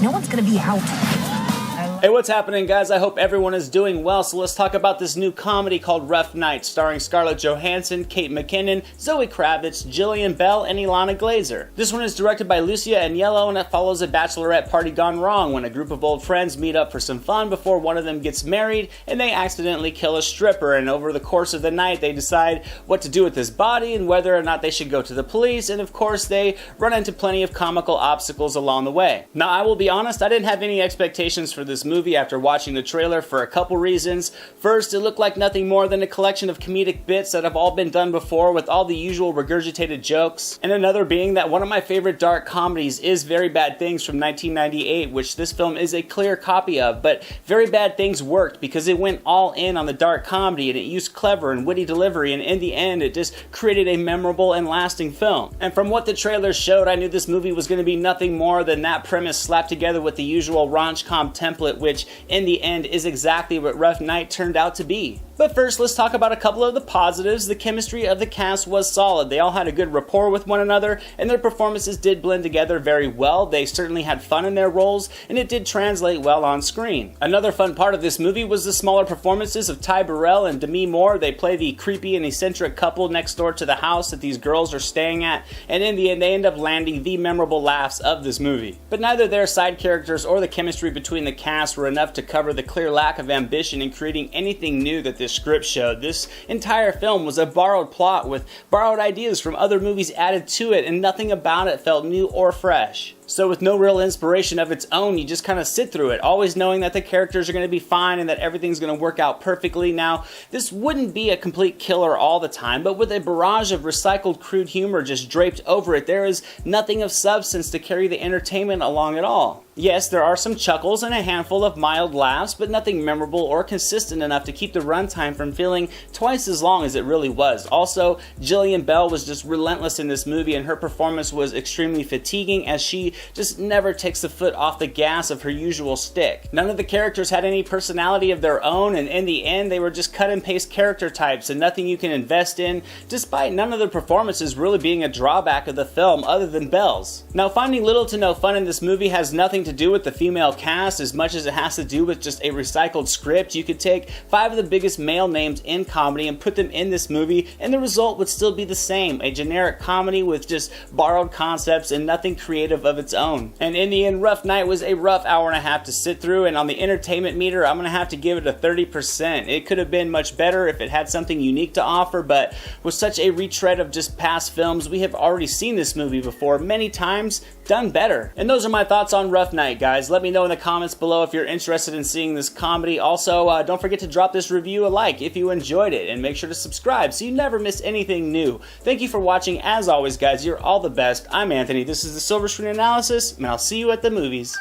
No one's gonna be out. Hey, what's happening, guys? I hope everyone is doing well, so let's talk about this new comedy called Rough Night, starring Scarlett Johansson, Kate McKinnon, Zoe Kravitz, Jillian Bell, and Ilana Glazer. This one is directed by Lucia Aniello, and it follows a bachelorette party gone wrong when a group of old friends meet up for some fun before one of them gets married, and they accidentally kill a stripper, and over the course of the night, they decide what to do with this body and whether or not they should go to the police, and of course, they run into plenty of comical obstacles along the way. Now, I will be honest, I didn't have any expectations for this movie after watching the trailer for a couple reasons. First, it looked like nothing more than a collection of comedic bits that have all been done before with all the usual regurgitated jokes, and another being that one of my favorite dark comedies is Very Bad Things from 1998, which this film is a clear copy of, but Very Bad Things worked because it went all in on the dark comedy and it used clever and witty delivery, and in the end it just created a memorable and lasting film. And from what the trailer showed, I knew this movie was going to be nothing more than that premise slapped together with the usual raunch-com template, which in the end is exactly what Rough Night turned out to be. But first, let's talk about a couple of the positives. The chemistry of the cast was solid. They all had a good rapport with one another, and their performances did blend together very well. They certainly had fun in their roles, and it did translate well on screen. Another fun part of this movie was the smaller performances of Ty Burrell and Demi Moore. They play the creepy and eccentric couple next door to the house that these girls are staying at, and in the end, they end up landing the memorable laughs of this movie. But neither their side characters or the chemistry between the cast were enough to cover the clear lack of ambition in creating anything new that this script showed. This entire film was a borrowed plot with borrowed ideas from other movies added to it, and nothing about it felt new or fresh. So with no real inspiration of its own, you just kind of sit through it, always knowing that the characters are going to be fine and that everything's going to work out perfectly. Now, this wouldn't be a complete killer all the time, but with a barrage of recycled crude humor just draped over it, there is nothing of substance to carry the entertainment along at all. Yes, there are some chuckles and a handful of mild laughs, but nothing memorable or consistent enough to keep the runtime from feeling twice as long as it really was. Also, Jillian Bell was just relentless in this movie, and her performance was extremely fatiguing as she just never takes the foot off the gas of her usual stick. None of the characters had any personality of their own, and in the end, they were just cut and paste character types and nothing you can invest in, despite none of the performances really being a drawback of the film other than Bell's. Now, finding little to no fun in this movie has nothing to do with the female cast as much as it has to do with just a recycled script. You could take 5 of the biggest male names in comedy and put them in this movie, and the result would still be the same, a generic comedy with just borrowed concepts and nothing creative of its own. And in the end, Rough Night was a rough hour and a half to sit through, and on the entertainment meter, I'm going to have to give it a 30%. It could have been much better if it had something unique to offer, but with such a retread of just past films, we have already seen this movie before many times, done better. And those are my thoughts on Rough Night, guys. Let me know in the comments below if you're interested in seeing this comedy. Also, don't forget to drop this review a like if you enjoyed it, and make sure to subscribe so you never miss anything new. Thank you for watching. As always, guys, you're all the best. I'm Anthony. This is the Silver Screen Analysis, and I'll see you at the movies.